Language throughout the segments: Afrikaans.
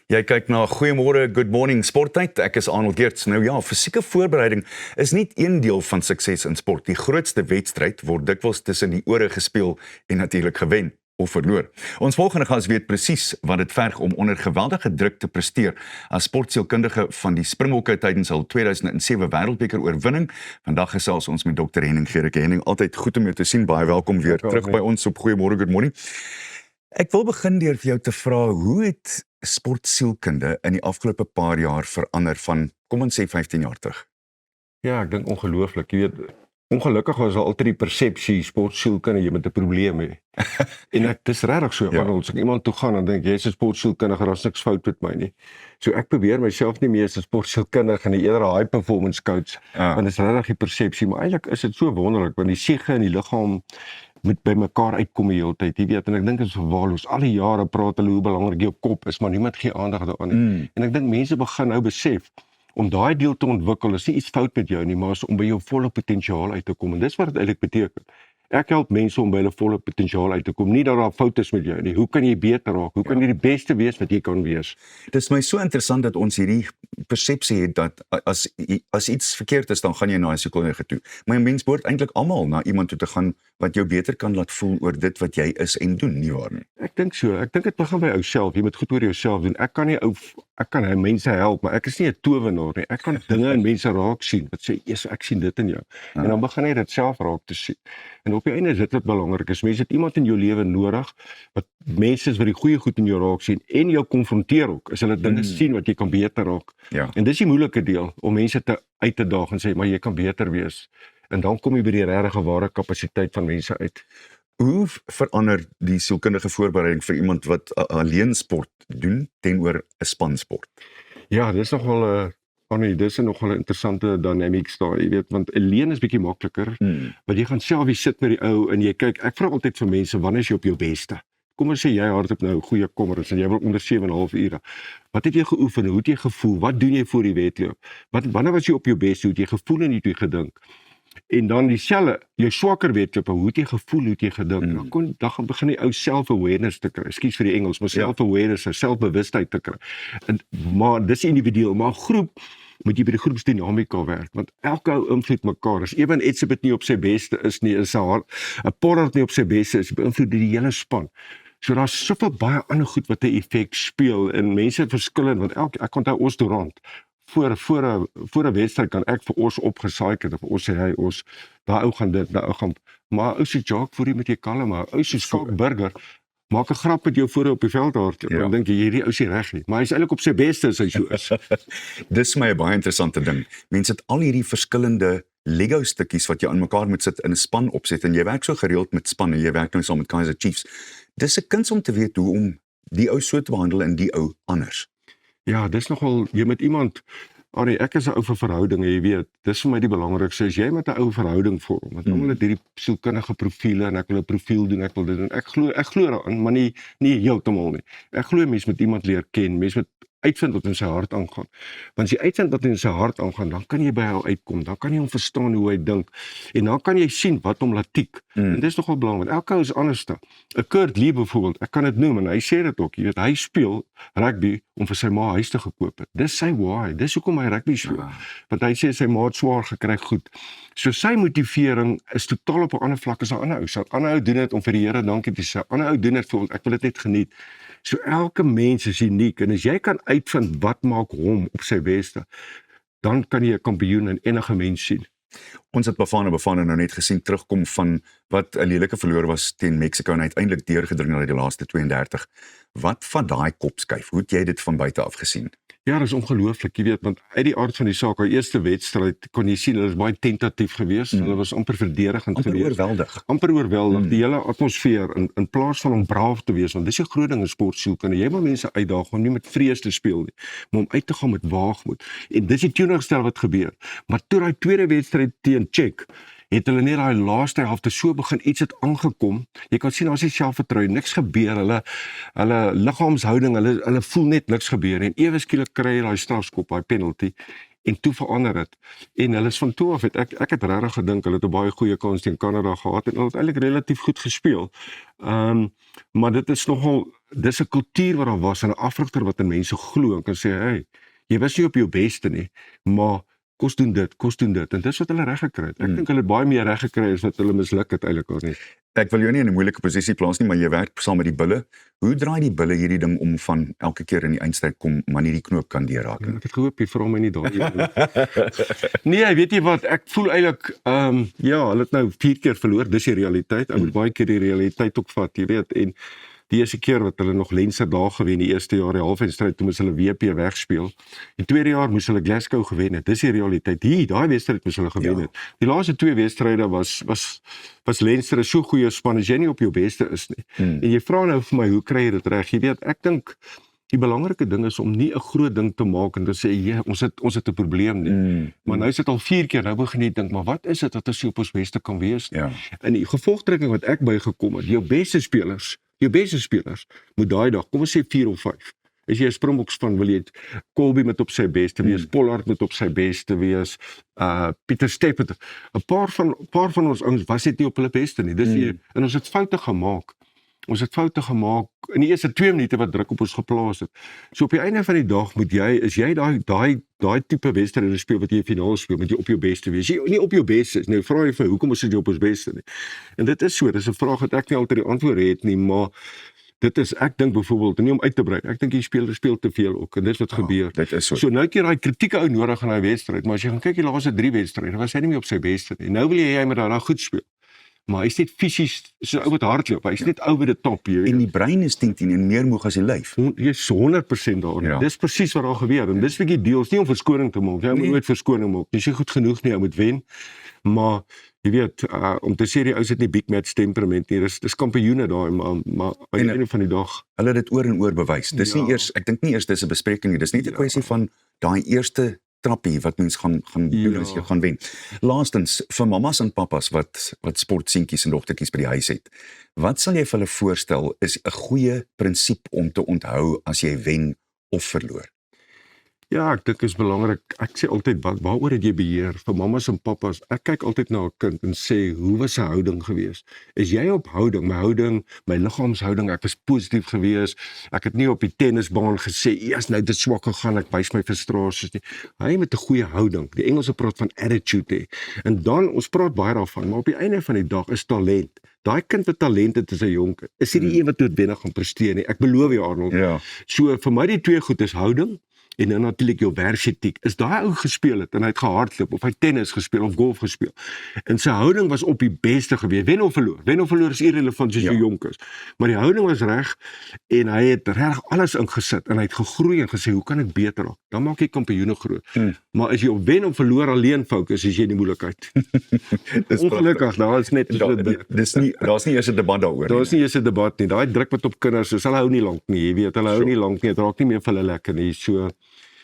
Jy kyk na Goeiemôre, Good Morning Sporttyd. Ek is Arnold Geerts. Nou ja, fisieke voorbereiding is nie een deel van sukses in sport. Die grootste wedstryd word dikwels tussen die ore gespeel en natuurlik gewen of verloor. Ons volgende gas weet presies wat dit verg om onder geweldige druk te presteer as sportsielkundige van die Springbokke tydens hul 2007 Wêreldbeker oorwinning. Vandag gesels ons met Dr. Henning Gericke. Henning, altyd goed om jou te sien. Baie welkom weer terug by ons op Goeiemôre, Good Morning. Ek wil begin deur vir jou te vra, hoe het sportsielkunde in die afgelope paar jaar verander van, kom ons sê 15 jaar terug? Ja, ek dink ongelooflik. Jy weet, ongelukkig was daar altyd die persepsie sportsielkunde, jy moet 'n probleem hê. En dit is regtig so, Ja. Arnold, as ek iemand toe gaan en dink jy's 'n sportsielkundige, daar's niks fout met my nie. So ek probeer myself nie meer as 'n sportsielkundige nie, eerder 'n high performance coach. Ja. Want dit is regtig die persepsie, maar eintlik is dit so wonderlik want die siege en die liggaam moet by mekaar uitkom die hele tyd. Jy weet, en ek dink dit is verwaarloos. Al die jare praat hulle hoe belangrik jou kop is, maar niemand gee aandag daaraan nie. En ek dink mense begin nou besef om daai deel te ontwikkel is nie iets fout met jou nie, maar is om by jou volle potensiaal uit te kom. En dis wat dit eintlik beteken. Ek help mense om by hulle volle potensiaal uit te kom. Nie dat daar foute is met jou nie. Hoe kan jy beter raak? Hoe kan jy die beste wees wat jy kan wees? Dit is my so interessant dat ons hierdie persepsie het dat as iets verkeerd is, dan gaan jy na 'n sielkundige toe. Maar 'n mens behoort eintlik almal na iemand toe te gaan wat jou beter kan laat voel oor dit wat jy is en doen, nie waar nie? Ek dink so. Ek dink dit begin by jouself. Jy moet goed oor jouself doen. Ek kan mense help, maar ek is nie 'n towenaar nie. Ek kan dinge in mense raak sien. Wat sê, "Eers ek sien dit in jou." En dan begin jy dit self raak te sien. En op die einde is dit wat belangrik is. Mense het iemand in jou lewe nodig wat mense is wat die goeie goed in jou raak sien en jou konfronteer ook. As hulle dinge sien wat jy kan beter raak. Ja. En dis die moeilike deel om mense uit te daag en sê, "Maar jy kan beter wees." En dan kom jy by die regte ware kapasiteit van mense uit. Hoe verander die sielkundige voorbereiding vir iemand wat alleen sport doen teenoor 'n spansport? Ja, dis nogal dis is nogal 'n interessante dynamics daar, jy weet, want alleen is bietjie makliker, want jy gaan self hier sit met die ou en jy kyk, ek vra altyd vir mense, wanneer is jy op jou beste? Kom ons sê jy hardloop nou goeie kommers en jy wil onder 7,5 ure. Wat het jy geoefen? Hoe het jy gevoel? Wat doen jy voor die wedloop? Wanneer was jy op jou beste? Hoe het jy gevoel en hoe het jy gedink? En dan dieselfde, jou swakker wedloop, hoe het jy gevoel, hoe het jy gedink? Dan gaan begin die ou self-awareness te kry. Ekskuus vir die Engels, maar self-awareness, selfbewustheid te kry. Maar dis individueel, maar groep moet jy by die groepsdinamika werk, want elke ou invloed mekaar. As Evan Etzebeth nie op sy beste is nie, is 'n Pollard nie op sy beste is, beïnvloed die hele span. So daar's soveel baie ander goed wat 'n effek speel en mense verskillend, want ek onthou ons Durant voor 'n wedstryd kan ek vir ons opgesaai het of ons sê hy ons daai ou gaan dit, daai ou gaan, maar ou se Jacques voor jy met jy kalm, maar ou se Schalk Burger maak 'n grap met jou voor op die veld hardloop. Dan dink jy hierdie ou is reg nie, maar hy's eintlik op sy beste as hy so is. Dis my 'n baie interessante ding. Mense het al hierdie verskillende Lego stukkies wat jy aan mekaar moet sit in 'n span opset en jy werk so gereeld met spanne, jy werk nou saam met Kaizer Chiefs. Dis 'n kuns om te weet hoe om die ou so te behandel en die ou anders. Ja, dis nogal, jy met iemand, ek is 'n ou vir verhoudinge, jy weet, dis vir my die belangrikste, as jy met 'n ou verhouding vorm, want almal het hierdie sielkundige profiele en ek wil 'n profiel doen, ek wil dit doen, ek glo daarin, maar nie heeltemal nie. Ek glo mens met iemand leer ken, mens moet uitvind wat in sy hart aangaan. Want as jy uitvind wat in sy hart aangaan, dan kan jy by hom uitkom, dan kan jy hom verstaan hoe hy dink, en dan kan jy sien wat hom laat tik. En dis nogal belangrik, want elke ou is anderste. 'n Kurt Lee byvoorbeeld, ek kan dit noem, en hy sê dit ook, jy weet, hy speel rugby om vir sy ma huis te gekoop het. Dis sy why, dis hoekom hy rugby speel. Want hy sê sy ma het swaar gekry, goed. So sy motivering is totaal op 'n ander vlak as 'n ander ou. So 'n ander ou doen dit om vir die Here dankie te sê. 'n Ander ou doen dit vir ek wil dit net geniet. So elke mens is uniek, en as jy kan uitvind wat maak hom op sy beste, dan kan jy 'n kampioen in enige mens sien. Ons het Bafana nou net gesien terugkom van wat 'n lelike verloor was teen Mexico en uiteindelik deurgedring na die laaste 32. Wat van daai kopskuif? Hoe het jy dit van buite af gesien? Ja, dit is ongelooflik, jy weet, want uit die aard van die saak, die eerste wedstryd kon jy sien, hulle was baie tentatief geweest, hulle was amper verdedigend geweest. Amper oorweldig, die hele atmosfeer, in plaas van om braaf te wees, want dis 'n groot ding in sportsielkunde, jy wil mense uitdaag om nie met vrees te speel nie, maar om uit te gaan met waagmoed, en dis die teenoorgestel wat gebeur, maar toe daai tweede wedstryd teen Czech, het hulle net daai laaste helfte so begin, iets het aangekom, jy kan sien, as jy selfvertroue, niks gebeur, hulle liggaamshouding, hulle voel net niks gebeur, en ewe skielik kry jy daai strafskop, daai penalty, en toe verander het, en hulle is van toe af, ek het regtig gedink, hulle het 'n baie goeie kans teen Kanada gehad, en hulle het eintlik relatief goed gespeel, maar dit is nogal, dis 'n kultuur wat daar was en 'n afrigter wat in mense glo en kan sê, hey, jy was nie op jou beste nie, maar kos doen dit en dis wat hulle reg gekry het. Ek dink hulle het baie meer reg gekry as wat hulle misluk het eintlik of nie. Ek wil jou nie in 'n moeilike posisie plaas nie, maar jy werk saam met die bulle. Hoe draai die bulle hierdie ding om van elke keer in die eindstryd kom, maar nie die knoop kan deurraak nie? Ek het gehoop jy vra my nie daai. Nee, weet jy wat, ek voel eintlik ja, hulle het nou 4 keer verloor, dis die realiteit. Ek moet baie keer die realiteit ook vat, jy weet, en die eerste keer wat hulle nog Leinster daar gewen, die eerste jaar die halfeindstryd, toe moes hulle WP wegspeel. Die tweede jaar moes hulle Glasgow gewen het. Dis die realiteit. Daai wedstryd moes hulle gewen het. Die laaste 2 wedstryde was Leinster 'n so goeie span as jy nie op jou beste is nie. En jy vra nou vir my, hoe kry jy dit reg? Jy weet, ek dink die belangrike ding is om nie 'n groot ding te maak en te sê, ja, ons het 'n probleem nie. Maar nou is dit al 4 keer, nou begin jy dink, maar wat is dit wat ons op ons beste kan wees? Ja. In die gevolgtrekking wat ek bygekom het, jou beste spelers moet daai dag, kom ons sê 4 of 5. As jy 'n Springboks van wil jy Colby moet op sy beste wees, Pollard moet op sy beste wees, Pieter Stepp, 'n paar van ons ouens was net nie op hulle beste nie. Dis en ons het foute gemaak. In die eerste 2 minute wat druk op ons geplaas het. So op die einde van die dag is jy daai tipe wedstryd speel wat jy finaal speel, moet jy op jou beste wees. Jy nie op jou beste is. Nou vra jy vir hoekom is jy op ons beste nie? En dit is so, dis 'n vraag wat ek nie altyd die antwoord het nie, maar dit is, ek dink byvoorbeeld, nie om uit te brei, ek dink die speler speel te veel ook, en dis wat gebeur. Dit is so. So nou het jy daai kritieke ou nodig in daai wedstryd, maar as jy gaan kyk die laaste 3 wedstryde, was hy nie meer op sy beste nie. Nou wil jy met daai goed speel. Maar hy's net fisies so 'n ou wat hardloop. Hy's net over the top hier. En die brein is 10 en meer moeg as die lyf. Jy's 100% daar. Ja. Dis presies wat daar gebeur. En dis 'n bietjie deels nie om verskoning te maak. Jy moet nooit verskoning maak. Jy's nie goed genoeg nie, jy moet wen. Maar jy weet, om te sê die ouens het nie big match temperament nie. Dis kampioene daai, maar aan die einde van die dag, hulle het dit oor en oor bewys. Dis nie eers, ek dink nie eers dis 'n bespreking nie. Dis net 'n kwessie van daai eerste trappie wat mens gaan doen as jy gaan wen. Laastens, vir mammas en pappas wat sportseentjies en dogtertjies by die huis het, wat sal jy vir hulle voorstel is 'n goeie prinsip om te onthou as jy wen of verloor? Ja, ek dink is belangrik. Ek sê altyd, waaroor het jy beheer? Vir mammas en pappas, ek kyk altyd na 'n kind en sê, hoe was sy houding gewees? Is jy op houding? My liggaamshouding, ek was positief gewees. Ek het nie op die tennisbaan gesê, eers nou dit swak gegaan, ek wys my frustrasies nie. Hy met 'n goeie houding. Die Engelse praat van attitude hê. En dan, ons praat baie daarvan, maar op die einde van die dag is talent. Daai kind wat talent het as 'n jonk, is nie die een wat noodwendig gaan presteer nie. Ek beloof jou, Arnold. Ja. So vir my die 2 goed is houding. En dan natuurlik jou werksetiek. Is daai ou gespeel het en hy het gehardloop of hy tennis gespeel of golf gespeel. En sy houding was op die beste gewees. Wen of verloor is irrelevant as jy jonk is. Maar die houding was reg en hy het reg alles ingesit en hy het gegroei en gesê, hoe kan ek beter raak? Dan maak jy kampioene groot. Maar as jy op wen of verloor alleen fokus, is jy in die moeilikheid. Ongelukkig, daar is net daar's nie eers 'n debat daaroor. Daar's nie eers 'n debat nie. Daai druk wat op kinders is, hulle hou nie lank nie, jy weet, hulle hou nie lank nie. Dit raak nie meer vir hulle lekker nie. So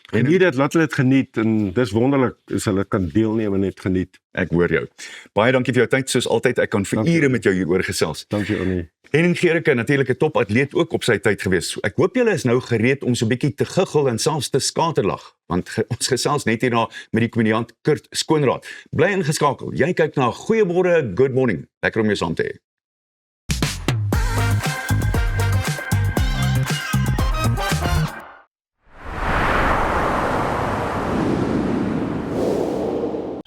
geniet dit, laat hulle dit geniet en dis wonderlik as hulle kan deelneem en net geniet. Ek hoor jou. Baie dankie vir jou tyd, soos altyd. Ek kan vir ure met jou hieroor gesels. Dankie, Annie. Henning Gericke, natuurlik 'n topatleet ook op sy tyd gewees. So ek hoop julle is nou gereed om so 'n bietjie te guggel en selfs te skaterlag, want ons gesels net hierna met die komediant Kurt Skoonraad. Bly ingeskakel. Jy kyk na Goeiemôre, Good Morning. Lekker om jou saam te hê.